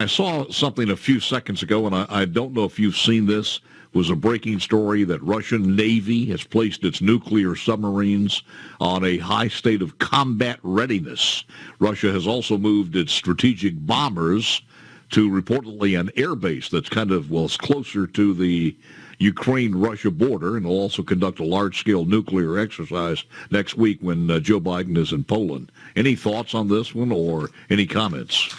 I saw something a few seconds ago, and I don't know if you've seen this. It was a breaking story that Russian Navy has placed its nuclear submarines on a high state of combat readiness. Russia has also moved its strategic bombers to reportedly an air base that's it's closer to the Ukraine-Russia border, and will also conduct a large-scale nuclear exercise next week when Joe Biden is in Poland. Any thoughts on this one or any comments?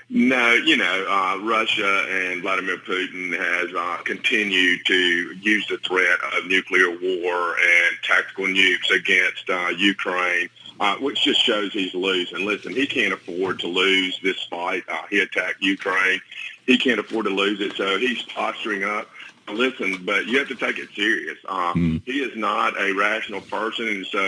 No, Russia and Vladimir Putin has continued to use the threat of nuclear war and tactical nukes against Ukraine, which just shows he's losing. Listen, he can't afford to lose this fight. He attacked Ukraine. He can't afford to lose it, so he's posturing up. Listen, but you have to take it serious. He is not a rational person, and so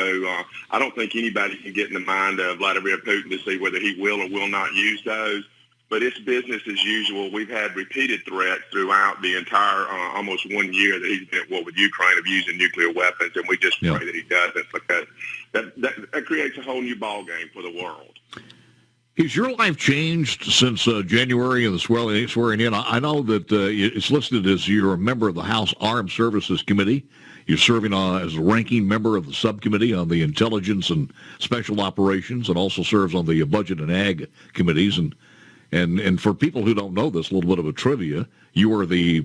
I don't think anybody can get in the mind of Vladimir Putin to see whether he will or will not use those. But it's business as usual. We've had repeated threats throughout the entire almost 1 year that he's been at war with Ukraine of using nuclear weapons, and we just pray that he doesn't, because that creates a whole new ballgame for the world. Has your life changed since January and the swearing in? I know that it's listed as you're a member of the House Armed Services Committee. You're serving as a ranking member of the subcommittee on the Intelligence and Special Operations, and also serves on the Budget and Ag committees. And for people who don't know this, a little bit of a trivia, you are the,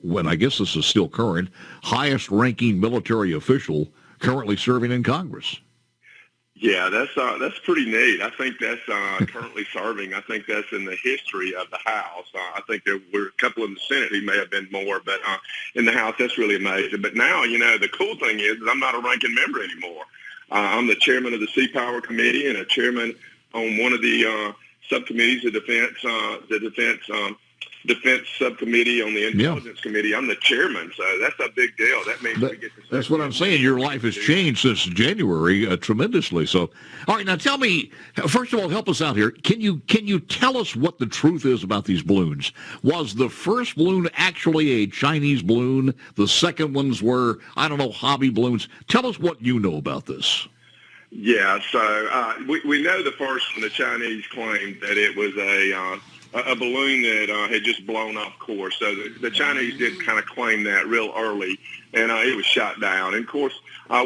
when I guess this is still current, highest-ranking military official currently serving in Congress. Yeah, that's pretty neat. I think that's currently serving. I think that's in the history of the House. I think there were a couple in the Senate who may have been more, but in the House, that's really amazing. But now, the cool thing is I'm not a ranking member anymore. I'm the chairman of the Sea Power Committee and a chairman on one of the subcommittees, the Defense Subcommittee on the Intelligence Committee. I'm the chairman, so that's a big deal. That means we get to. That's what I'm saying. Your life has changed since January tremendously. So, all right, now tell me. First of all, help us out here. Can you tell us what the truth is about these balloons? Was the first balloon actually a Chinese balloon? The second ones were, hobby balloons. Tell us what you know about this. Yeah, so we know the first one, the Chinese claimed that it was a balloon that had just blown off course. So the Chinese did kind of claim that real early, and it was shot down. And, of course,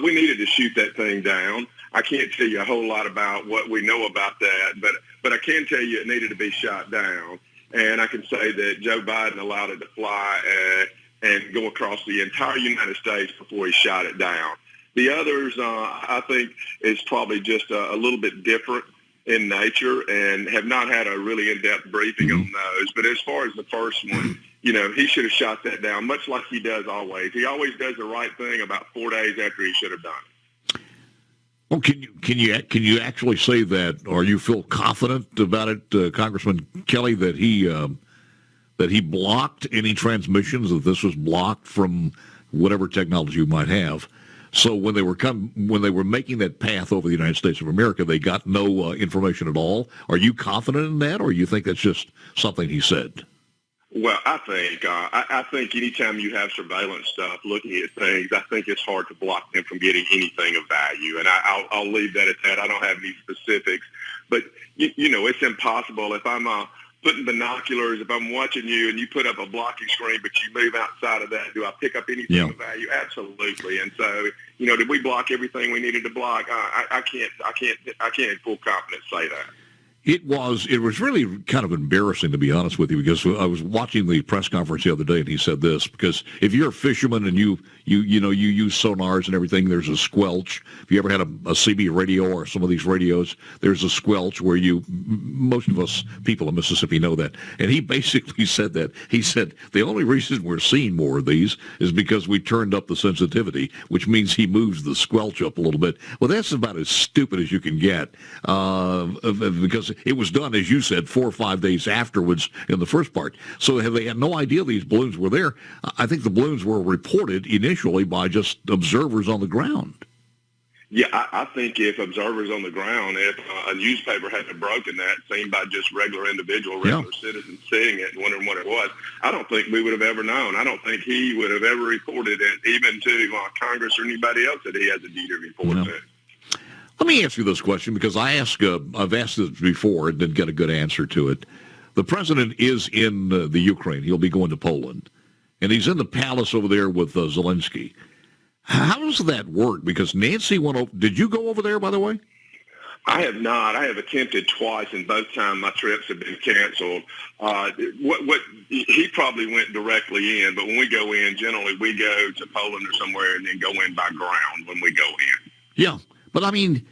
we needed to shoot that thing down. I can't tell you a whole lot about what we know about that, but I can tell you it needed to be shot down. And I can say that Joe Biden allowed it to fly and go across the entire United States before he shot it down. The others, I think, is probably just a little bit different in nature and have not had a really in-depth briefing on those. But as far as the first one, he should have shot that down, much like he does always. He always does the right thing about 4 days after he should have done it. Well, can you actually say that, or you feel confident about it, Congressman Kelly, that he blocked any transmissions, that this was blocked from whatever technology you might have? So when they were making that path over the United States of America, they got no information at all. Are you confident in that, or you think that's just something he said? Well, I think anytime you have surveillance stuff looking at things, I think it's hard to block them from getting anything of value. And I'll leave that at that. I don't have any specifics, but it's impossible if I'm putting binoculars, if I'm watching you and you put up a blocking screen, but you move outside of that, do I pick up anything of value? Absolutely. And so, did we block everything we needed to block? I can't in full confidence say that. It was really kind of embarrassing, to be honest with you, because I was watching the press conference the other day, and he said this, because if you're a fisherman and you use sonars and everything, there's a squelch. If you ever had a CB radio or some of these radios, there's a squelch where most of us people in Mississippi know that. And he basically said that. He said, the only reason we're seeing more of these is because we turned up the sensitivity, which means he moves the squelch up a little bit. Well, that's about as stupid as you can get, because it was done, as you said, 4 or 5 days afterwards in the first part. So they had no idea these balloons were there. I think the balloons were reported initially by just observers on the ground. Yeah, I think if observers on the ground, if a newspaper hadn't broken that, seen by just regular citizens seeing it and wondering what it was, I don't think we would have ever known. I don't think he would have ever reported it, even to Congress or anybody else, that he has a duty to report it. Let me ask you this question, because I've asked this before and didn't get a good answer to it. the president is in the Ukraine. He'll be going to Poland. And he's in the palace over there with Zelensky. How does that work? Because Nancy went over. Did you go over there, by the way? I have not. I have attempted twice, and both times my trips have been canceled. He probably went directly in, but when we go in, generally we go to Poland or somewhere and then go in by ground when we go in. Yeah, but I mean,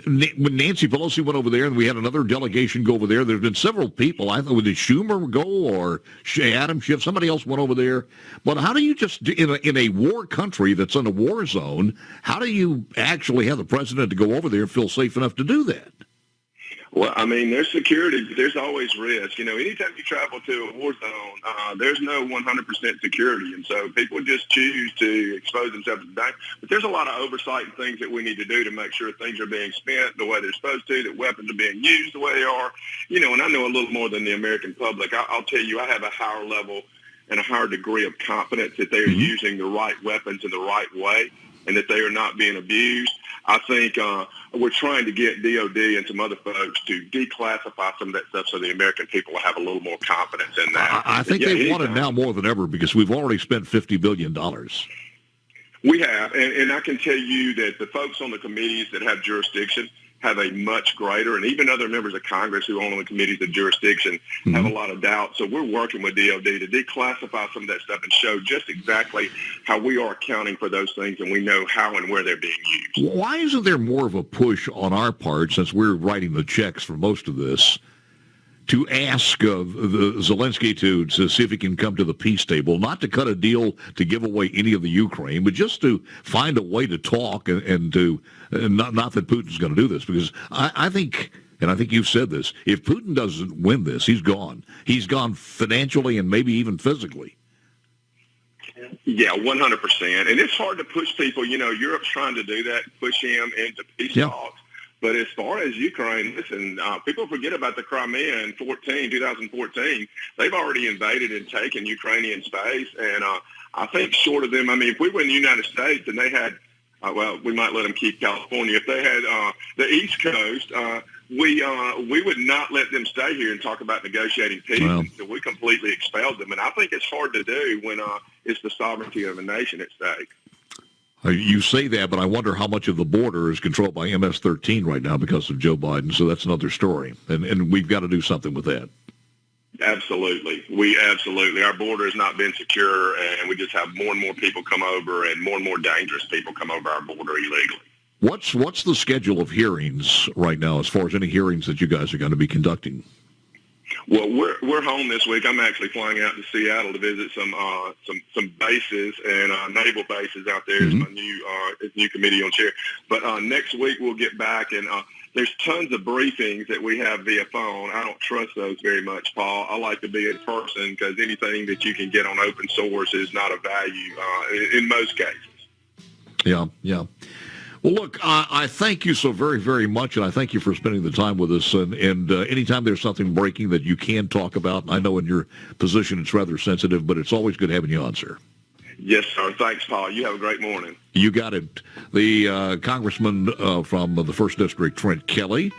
when Nancy Pelosi went over there and we had another delegation go over there, there's been several people. I thought, did Schumer go or Adam Schiff? Somebody else went over there. But how do you just, in a war country that's in a war zone, how do you actually have the president to go over there and feel safe enough to do that? Well, I mean, there's security, but there's always risk. You know, anytime you travel to a war zone, there's no 100% security. And so people just choose to expose themselves to danger. But there's a lot of oversight and things that we need to do to make sure things are being spent the way they're supposed to, that weapons are being used the way they are. You know, and I know a little more than the American public. I'll tell you, I have a higher level and a higher degree of confidence that they are using the right weapons in the right way and that they are not being abused. I think we're trying to get DOD and some other folks to declassify some of that stuff so the American people will have a little more confidence in that. I think they want it now more than ever because we've already spent $50 billion. We have, and I can tell you that the folks on the committees that have jurisdiction have a much greater, and even other members of Congress who are on the committees of jurisdiction have a lot of doubt. So we're working with DOD to declassify some of that stuff and show just exactly how we are accounting for those things, and we know how and where they're being used. Why isn't there more of a push on our part, since we're writing the checks for most of this, to ask Zelensky to see if he can come to the peace table, not to cut a deal to give away any of the Ukraine, but just to find a way to talk and to, not that Putin's going to do this, because I think, and I think you've said this, if Putin doesn't win this, he's gone. He's gone financially and maybe even physically. Yeah, 100%. And it's hard to push people. You know, Europe's trying to do that, push him into peace talks. But as far as Ukraine, listen, people forget about the Crimea in 2014. They've already invaded and taken Ukrainian space. And I think short of them, I mean, if we were in the United States and they had, well, we might let them keep California. If they had the East Coast, we would not let them stay here and talk about negotiating peace until we completely expelled them. And I think it's hard to do when it's the sovereignty of a nation at stake. You say that, but I wonder how much of the border is controlled by MS-13 right now because of Joe Biden. So that's another story. And we've got to do something with that. Absolutely. Our border has not been secure, and we just have more and more people come over and more dangerous people come over our border illegally. What's the schedule of hearings right now as far as any hearings that you guys are going to be conducting? Well, we're home this week. I'm actually flying out to Seattle to visit some bases and naval bases out there. It's my new committee on chair. But next week we'll get back, and there's tons of briefings that we have via phone. I don't trust those very much, Paul. I like to be in person because anything that you can get on open source is not of value in most cases. Yeah. Well, look, I thank you so very, very much, and I thank you for spending the time with us. And anytime there's something breaking that you can talk about, I know in your position it's rather sensitive, but it's always good having you on, sir. Yes, sir. Thanks, Paul. You have a great morning. You got it. The Congressman from the 1st District, Trent Kelly.